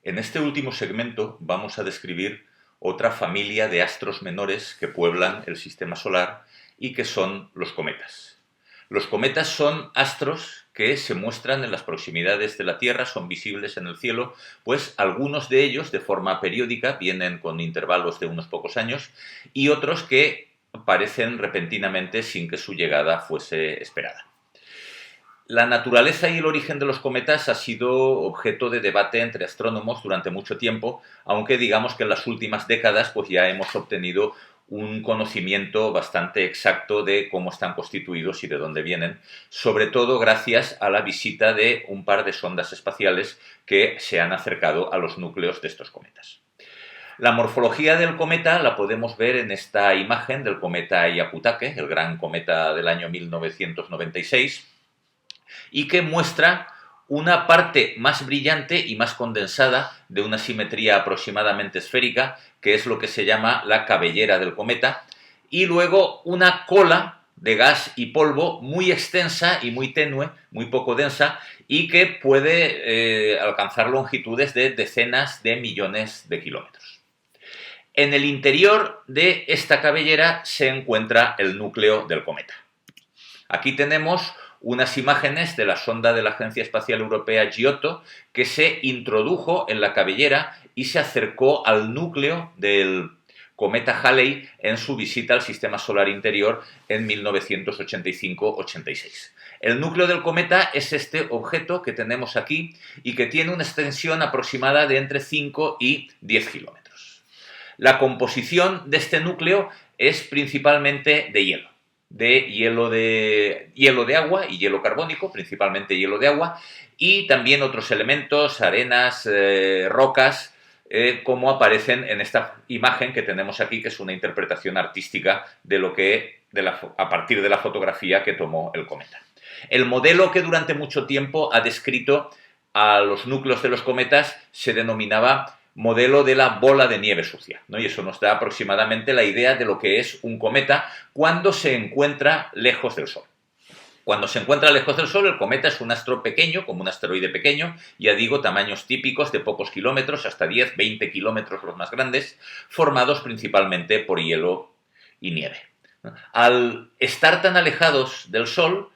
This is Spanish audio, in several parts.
En este último segmento vamos a describir otra familia de astros menores que pueblan el sistema solar y que son los cometas. Los cometas son astros que se muestran en las proximidades de la Tierra, son visibles en el cielo, pues algunos de ellos de forma periódica vienen con intervalos de unos pocos años y otros que aparecen repentinamente sin que su llegada fuese esperada. La naturaleza y el origen de los cometas ha sido objeto de debate entre astrónomos durante mucho tiempo, aunque digamos que en las últimas décadas pues ya hemos obtenido un conocimiento bastante exacto de cómo están constituidos y de dónde vienen, sobre todo gracias a la visita de un par de sondas espaciales que se han acercado a los núcleos de estos cometas. La morfología del cometa la podemos ver en esta imagen del cometa Hyakutake, el gran cometa del año 1996, y que muestra una parte más brillante y más condensada de una simetría aproximadamente esférica, que es lo que se llama la cabellera del cometa, y luego una cola de gas y polvo muy extensa y muy tenue, muy poco densa, y que puede alcanzar longitudes de decenas de millones de kilómetros. En el interior de esta cabellera se encuentra el núcleo del cometa. Aquí tenemos unas imágenes de la sonda de la Agencia Espacial Europea Giotto que se introdujo en la cabellera y se acercó al núcleo del cometa Halley en su visita al sistema solar interior en 1985-86. El núcleo del cometa es este objeto que tenemos aquí y que tiene una extensión aproximada de entre 5 y 10 kilómetros. La composición de este núcleo es principalmente de hielo. Hielo de agua y hielo carbónico, principalmente hielo de agua, y también otros elementos, arenas, rocas, como aparecen en esta imagen que tenemos aquí, que es una interpretación artística de lo que, a partir de la fotografía que tomó el cometa. El modelo que durante mucho tiempo ha descrito a los núcleos de los cometas se denominaba modelo de la bola de nieve sucia, ¿no? Y eso nos da aproximadamente la idea de lo que es un cometa cuando se encuentra lejos del Sol. Cuando se encuentra lejos del Sol, el cometa es un astro pequeño, como un asteroide pequeño, ya digo, tamaños típicos de pocos kilómetros, hasta 10, 20 kilómetros los más grandes, formados principalmente por hielo y nieve. Al estar tan alejados del Sol,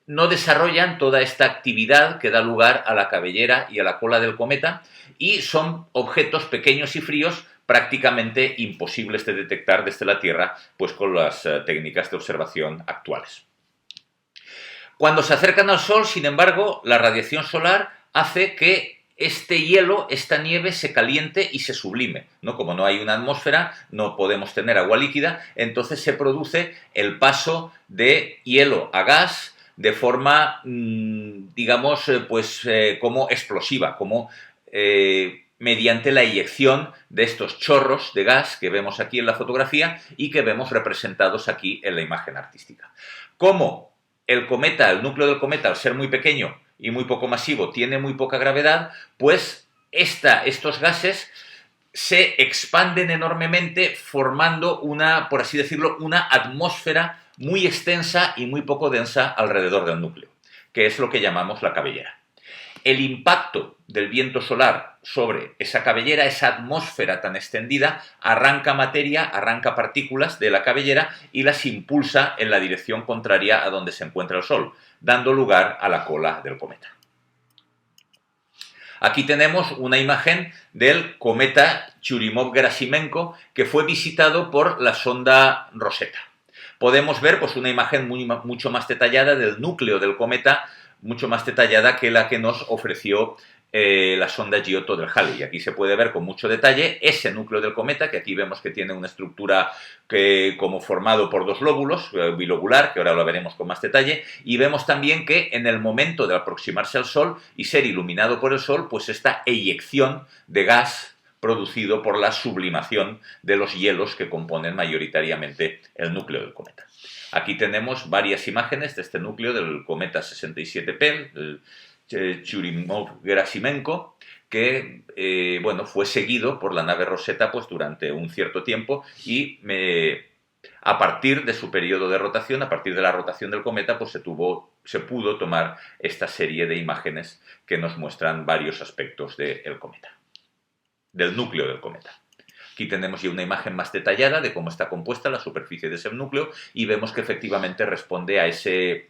no desarrollan toda esta actividad que da lugar a la cabellera y a la cola del cometa y son objetos pequeños y fríos prácticamente imposibles de detectar desde la Tierra, pues con las técnicas de observación actuales. Cuando se acercan al Sol, sin embargo, la radiación solar hace que este hielo, esta nieve, se caliente y se sublime, ¿no? Como no hay una atmósfera, no podemos tener agua líquida, entonces se produce el paso de hielo a gas de forma, digamos, como explosiva, como mediante la eyección de estos chorros de gas que vemos aquí en la fotografía y que vemos representados aquí en la imagen artística. Como el cometa, el núcleo del cometa, al ser muy pequeño y muy poco masivo, tiene muy poca gravedad, pues estos gases se expanden enormemente formando una, por así decirlo, una atmósfera muy extensa y muy poco densa alrededor del núcleo, que es lo que llamamos la cabellera. El impacto del viento solar sobre esa cabellera, esa atmósfera tan extendida, arranca materia, arranca partículas de la cabellera y las impulsa en la dirección contraria a donde se encuentra el Sol, dando lugar a la cola del cometa. Aquí tenemos una imagen del cometa Churyumov-Gerasimenko que fue visitado por la sonda Rosetta. Podemos ver pues, una imagen mucho más detallada del núcleo del cometa, mucho más detallada que la que nos ofreció la sonda Giotto del Halley. Aquí se puede ver con mucho detalle ese núcleo del cometa, que aquí vemos que tiene una estructura como formado por dos lóbulos, bilobular, que ahora lo veremos con más detalle, y vemos también que en el momento de aproximarse al Sol y ser iluminado por el Sol, pues esta eyección de gas producido por la sublimación de los hielos que componen mayoritariamente el núcleo del cometa. Aquí tenemos varias imágenes de este núcleo del cometa 67P, el Churyumov-Gerasimenko, que fue seguido por la nave Rosetta pues, durante un cierto tiempo y a partir de su periodo de rotación, a partir de la rotación del cometa, pues se pudo tomar esta serie de imágenes que nos muestran varios aspectos del cometa. del núcleo del cometa. Aquí tenemos ya una imagen más detallada de cómo está compuesta la superficie de ese núcleo y vemos que efectivamente responde a ese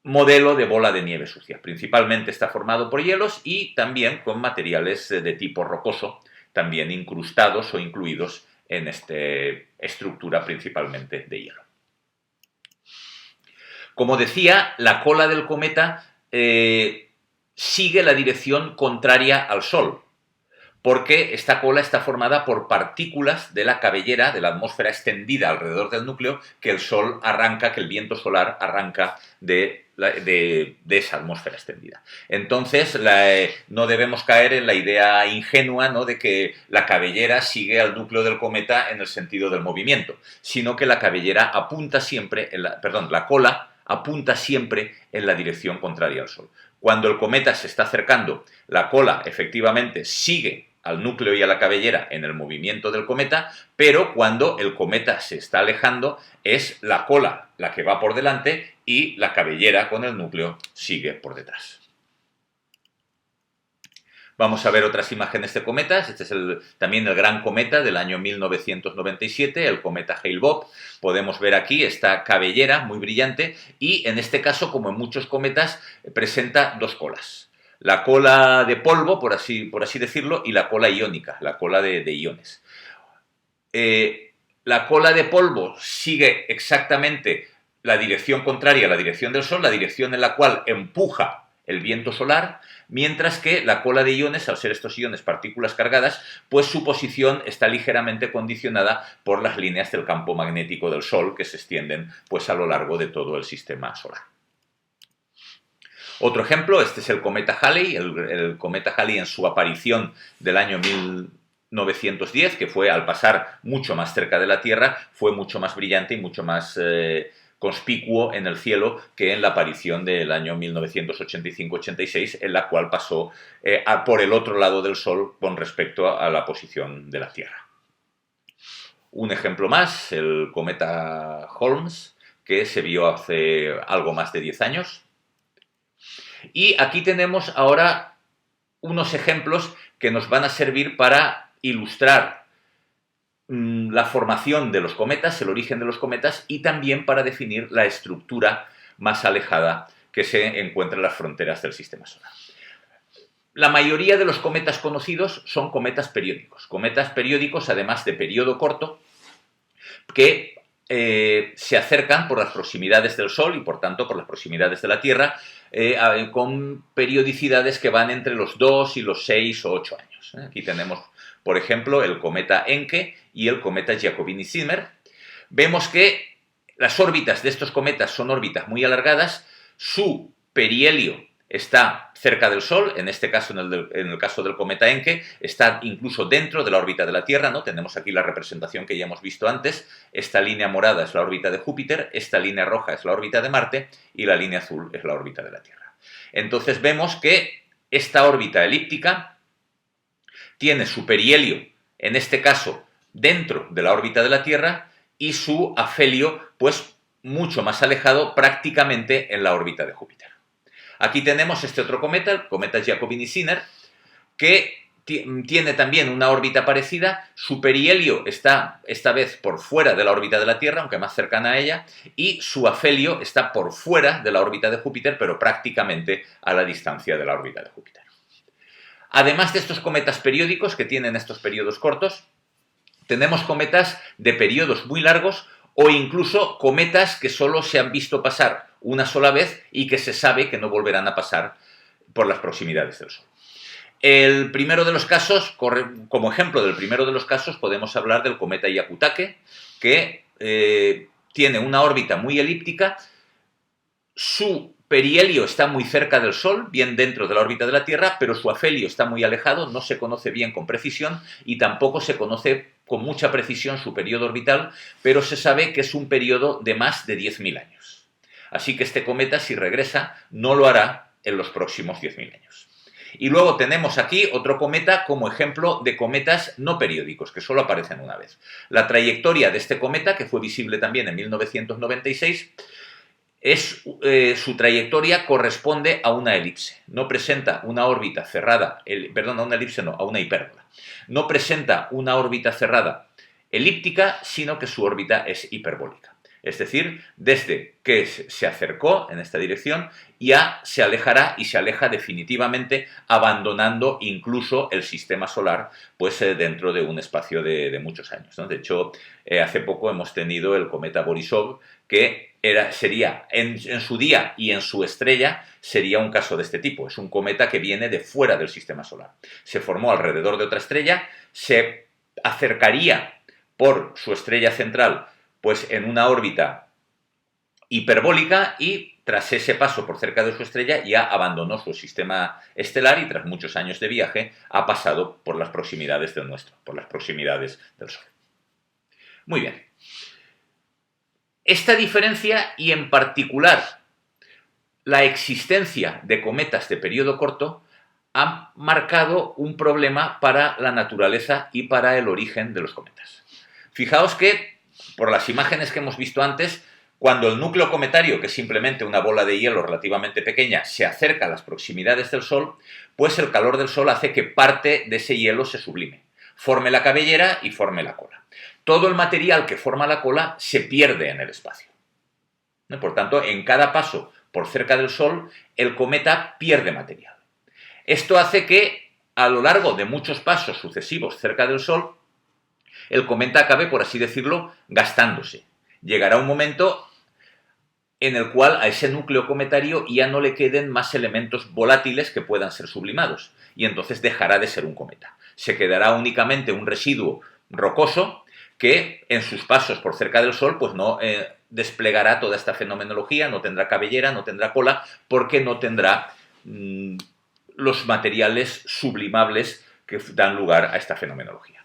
modelo de bola de nieve sucia. Principalmente está formado por hielos y también con materiales de tipo rocoso, también incrustados o incluidos en esta estructura principalmente de hielo. Como decía, la cola del cometa sigue la dirección contraria al Sol, porque esta cola está formada por partículas de la cabellera, de la atmósfera extendida alrededor del núcleo, que el Sol arranca, que el viento solar arranca de esa atmósfera extendida. Entonces, no debemos caer en la idea ingenua, ¿no?, de que la cabellera sigue al núcleo del cometa en el sentido del movimiento, sino que la cabellera apunta siempre, la cola apunta siempre en la dirección contraria al Sol. Cuando el cometa se está acercando, la cola efectivamente sigue al núcleo y a la cabellera en el movimiento del cometa, pero cuando el cometa se está alejando es la cola la que va por delante y la cabellera con el núcleo sigue por detrás. Vamos a ver otras imágenes de cometas. Este es también el gran cometa del año 1997, el cometa Hale-Bopp. Podemos ver aquí esta cabellera muy brillante y en este caso, como en muchos cometas, presenta dos colas. La cola de polvo, por así decirlo, y la cola iónica, la cola de iones. La cola de polvo sigue exactamente la dirección contraria a la dirección del Sol, la dirección en la cual empuja el viento solar, mientras que la cola de iones, al ser estos iones partículas cargadas, pues su posición está ligeramente condicionada por las líneas del campo magnético del Sol que se extienden pues a lo largo de todo el sistema solar. Otro ejemplo, este es el cometa Halley, el cometa Halley en su aparición del año 1910, que fue al pasar mucho más cerca de la Tierra, fue mucho más brillante y mucho más conspicuo en el cielo que en la aparición del año 1985-86, en la cual pasó por el otro lado del Sol con respecto a la posición de la Tierra. Un ejemplo más, el cometa Holmes, que se vio hace algo más de 10 años. Y aquí tenemos ahora unos ejemplos que nos van a servir para ilustrar la formación de los cometas, el origen de los cometas y también para definir la estructura más alejada que se encuentra en las fronteras del sistema solar. La mayoría de los cometas conocidos son cometas periódicos además de periodo corto, que se acercan por las proximidades del Sol y por tanto por las proximidades de la Tierra con periodicidades que van entre los 2 y los 6 o 8 años. Aquí tenemos, por ejemplo, el cometa Encke y el cometa Giacobini-Zinner. Vemos que las órbitas de estos cometas son órbitas muy alargadas, su perihelio está cerca del Sol, en este caso, en el caso del cometa Encke, está incluso dentro de la órbita de la Tierra, ¿no? Tenemos aquí la representación que ya hemos visto antes. Esta línea morada es la órbita de Júpiter, esta línea roja es la órbita de Marte y la línea azul es la órbita de la Tierra. Entonces vemos que esta órbita elíptica tiene su perihelio, en este caso, dentro de la órbita de la Tierra y su afelio, pues, mucho más alejado, prácticamente en la órbita de Júpiter. Aquí tenemos este otro cometa, el cometa Giacobini-Zinner, que tiene también una órbita parecida. Su perihelio está esta vez por fuera de la órbita de la Tierra, aunque más cercana a ella, y su afelio está por fuera de la órbita de Júpiter, pero prácticamente a la distancia de la órbita de Júpiter. Además de estos cometas periódicos que tienen estos periodos cortos, tenemos cometas de periodos muy largos o incluso cometas que solo se han visto pasar una sola vez y que se sabe que no volverán a pasar por las proximidades del Sol. El primero de los casos, como ejemplo del primero de los casos, podemos hablar del cometa Hyakutake, que tiene una órbita muy elíptica, su perihelio está muy cerca del Sol, bien dentro de la órbita de la Tierra, pero su afelio está muy alejado, no se conoce bien con precisión y tampoco se conoce con mucha precisión su periodo orbital, pero se sabe que es un periodo de más de 10.000 años. Así que este cometa, si regresa, no lo hará en los próximos 10.000 años. Y luego tenemos aquí otro cometa como ejemplo de cometas no periódicos, que solo aparecen una vez. La trayectoria de este cometa, que fue visible también en 1996, su trayectoria corresponde a una elipse. No presenta una órbita cerrada, perdón, a una elipse no, a una hipérbola. No presenta una órbita cerrada elíptica, sino que su órbita es hiperbólica. Es decir, desde que se acercó en esta dirección, ya se alejará y se aleja definitivamente, abandonando incluso el sistema solar, pues dentro de un espacio de muchos años, ¿no? De hecho, hace poco hemos tenido el cometa Borisov, que sería en su día y en su estrella sería un caso de este tipo. Es un cometa que viene de fuera del sistema solar. Se formó alrededor de otra estrella, se acercaría por su estrella central pues en una órbita hiperbólica y tras ese paso por cerca de su estrella ya abandonó su sistema estelar y tras muchos años de viaje ha pasado por las proximidades del nuestro, por las proximidades del Sol. Muy bien. Esta diferencia y en particular la existencia de cometas de periodo corto ha marcado un problema para la naturaleza y para el origen de los cometas. Fijaos que por las imágenes que hemos visto antes, cuando el núcleo cometario, que es simplemente una bola de hielo relativamente pequeña, se acerca a las proximidades del Sol, pues el calor del Sol hace que parte de ese hielo se sublime, forme la cabellera y forme la cola. Todo el material que forma la cola se pierde en el espacio. Por tanto, en cada paso por cerca del Sol, el cometa pierde material. Esto hace que, a lo largo de muchos pasos sucesivos cerca del Sol, el cometa acabe, por así decirlo, gastándose. Llegará un momento en el cual a ese núcleo cometario ya no le queden más elementos volátiles que puedan ser sublimados, y entonces dejará de ser un cometa. Se quedará únicamente un residuo rocoso que en sus pasos por cerca del Sol pues no desplegará toda esta fenomenología, no tendrá cabellera, no tendrá cola, porque no tendrá los materiales sublimables que dan lugar a esta fenomenología.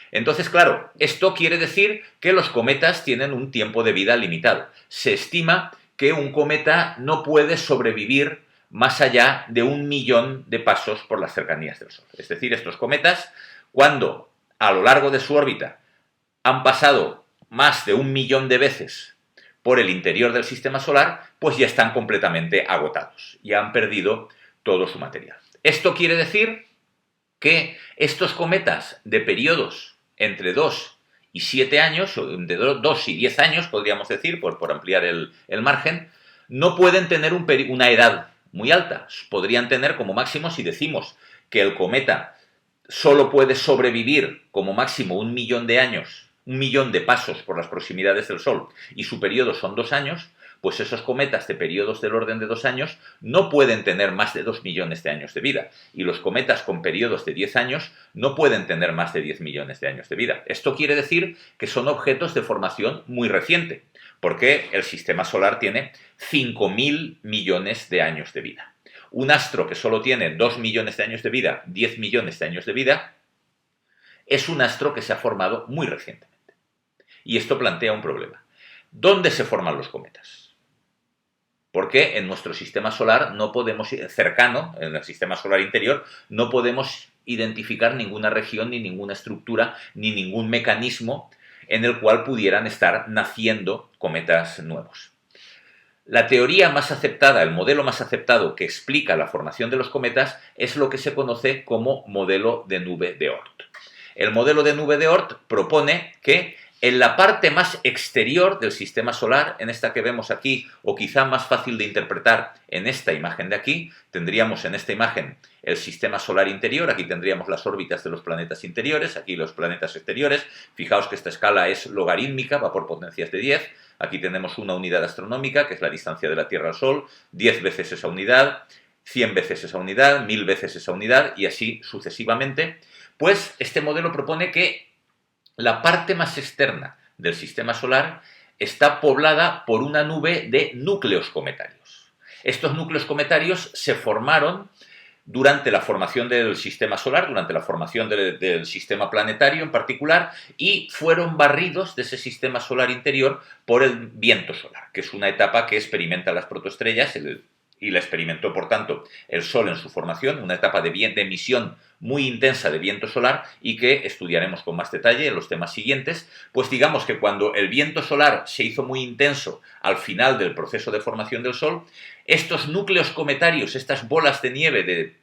Entonces, claro, esto quiere decir que los cometas tienen un tiempo de vida limitado. Se estima que un cometa no puede sobrevivir más allá de 1 millón de pasos por las cercanías del Sol. Es decir, estos cometas, cuando a lo largo de su órbita han pasado más de 1 millón de veces por el interior del sistema solar, pues ya están completamente agotados, ya han perdido todo su material. Esto quiere decir que estos cometas de periodos entre 2 y 7 años, de 2 y 10 años, podríamos decir, por ampliar el margen, no pueden tener una edad muy alta. Podrían tener como máximo, si decimos que el cometa solo puede sobrevivir como máximo 1 millón de años, 1 millón de pasos por las proximidades del Sol, y su periodo son 2 años, pues esos cometas de periodos del orden de 2 años no pueden tener más de 2 millones de años de vida, y los cometas con periodos de 10 años no pueden tener más de 10 millones de años de vida. Esto quiere decir que son objetos de formación muy reciente, porque el sistema solar tiene 5.000 millones de años de vida. Un astro que solo tiene 2 millones de años de vida, 10 millones de años de vida, es un astro que se ha formado muy recientemente. Y esto plantea un problema. ¿Dónde se forman los cometas? Porque en nuestro sistema solar no podemos, cercano, en el sistema solar interior, no podemos identificar ninguna región, ni ninguna estructura, ni ningún mecanismo en el cual pudieran estar naciendo cometas nuevos. La teoría más aceptada, el modelo más aceptado que explica la formación de los cometas es lo que se conoce como modelo de nube de Oort. El modelo de nube de Oort propone que en la parte más exterior del sistema solar, en esta que vemos aquí, o quizá más fácil de interpretar en esta imagen de aquí, tendríamos en esta imagen el sistema solar interior, aquí tendríamos las órbitas de los planetas interiores, aquí los planetas exteriores. Fijaos que esta escala es logarítmica, va por potencias de 10, aquí tenemos una unidad astronómica, que es la distancia de la Tierra al Sol, 10 veces esa unidad, 100 veces esa unidad, 1000 veces esa unidad, y así sucesivamente. Pues este modelo propone que la parte más externa del sistema solar está poblada por una nube de núcleos cometarios. Estos núcleos cometarios se formaron durante la formación del sistema solar, durante la formación del sistema planetario en particular, y fueron barridos de ese sistema solar interior por el viento solar, que es una etapa que experimentan las protoestrellas, y la experimentó, por tanto, el Sol en su formación, una etapa de emisión muy intensa de viento solar y que estudiaremos con más detalle en los temas siguientes, pues digamos que cuando el viento solar se hizo muy intenso al final del proceso de formación del Sol, estos núcleos cometarios, estas bolas de nieve de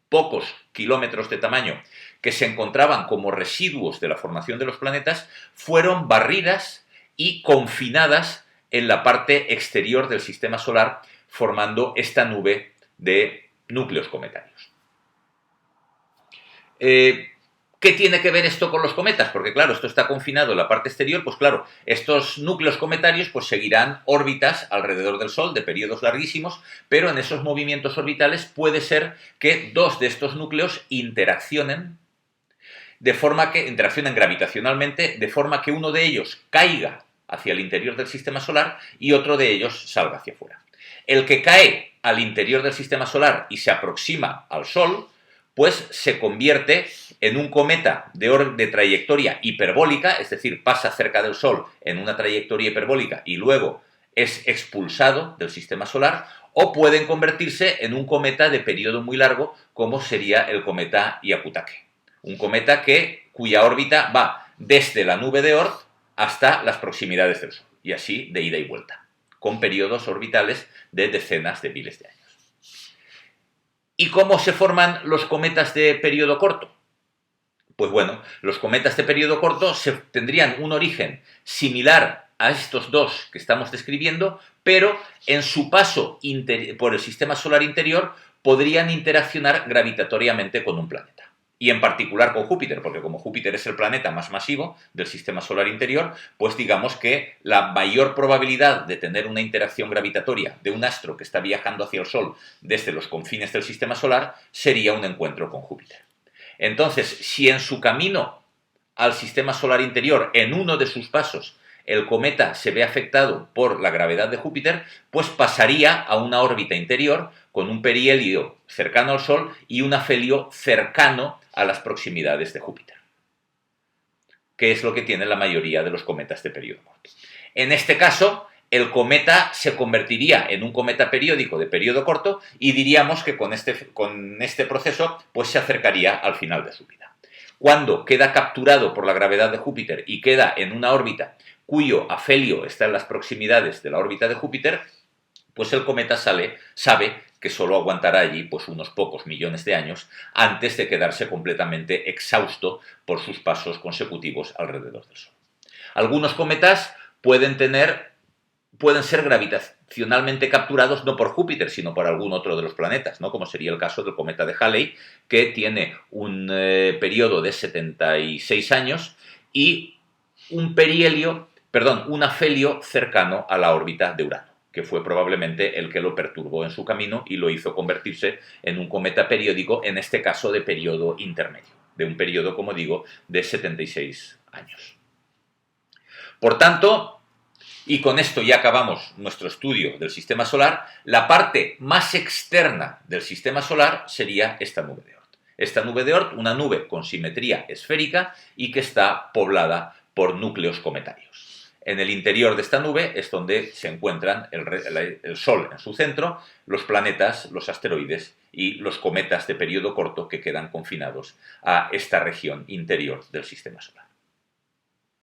pocos kilómetros de tamaño que se encontraban como residuos de la formación de los planetas, fueron barridas y confinadas en la parte exterior del sistema solar, formando esta nube de núcleos cometarios. ¿Qué tiene que ver esto con los cometas? Porque claro, esto está confinado en la parte exterior, pues claro, estos núcleos cometarios pues seguirán órbitas alrededor del Sol de periodos larguísimos, pero en esos movimientos orbitales puede ser que dos de estos núcleos interaccionen gravitacionalmente, de forma que uno de ellos caiga hacia el interior del sistema solar y otro de ellos salga hacia afuera. El que cae al interior del sistema solar y se aproxima al Sol, pues se convierte en un cometa de trayectoria hiperbólica, es decir, pasa cerca del Sol en una trayectoria hiperbólica y luego es expulsado del sistema solar, o pueden convertirse en un cometa de periodo muy largo, como sería el cometa Hyakutake. Un cometa cuya órbita va desde la nube de Oort hasta las proximidades del Sol, y así de ida y vuelta, con periodos orbitales de decenas de miles de años. ¿Y cómo se forman los cometas de periodo corto? Pues bueno, los cometas de periodo corto tendrían un origen similar a estos dos que estamos describiendo, pero en su paso por el sistema solar interior podrían interaccionar gravitatoriamente con un planeta. Y en particular con Júpiter, porque como Júpiter es el planeta más masivo del sistema solar interior, pues digamos que la mayor probabilidad de tener una interacción gravitatoria de un astro que está viajando hacia el Sol desde los confines del sistema solar sería un encuentro con Júpiter. Entonces, si en su camino al sistema solar interior, en uno de sus pasos, el cometa se ve afectado por la gravedad de Júpiter, pues pasaría a una órbita interior con un perihelio cercano al Sol y un afelio cercano a las proximidades de Júpiter, que es lo que tiene la mayoría de los cometas de periodo corto. En este caso, el cometa se convertiría en un cometa periódico de periodo corto y diríamos que con este proceso pues se acercaría al final de su vida. Cuando queda capturado por la gravedad de Júpiter y queda en una órbita cuyo afelio está en las proximidades de la órbita de Júpiter, pues el cometa sabe que solo aguantará allí pues unos pocos millones de años antes de quedarse completamente exhausto por sus pasos consecutivos alrededor del Sol. Algunos cometas pueden ser gravitacionalmente capturados no por Júpiter, sino por algún otro de los planetas, ¿no? Como sería el caso del cometa de Halley, que tiene un periodo de 76 años y un afelio cercano a la órbita de Urano, que fue probablemente el que lo perturbó en su camino y lo hizo convertirse en un cometa periódico, en este caso de periodo intermedio, de un periodo, como digo, de 76 años. Por tanto, y con esto ya acabamos nuestro estudio del sistema solar, la parte más externa del sistema solar sería esta nube de Oort. Esta nube de Oort, una nube con simetría esférica y que está poblada por núcleos cometarios. En el interior de esta nube es donde se encuentran el Sol en su centro, los planetas, los asteroides y los cometas de periodo corto que quedan confinados a esta región interior del sistema solar.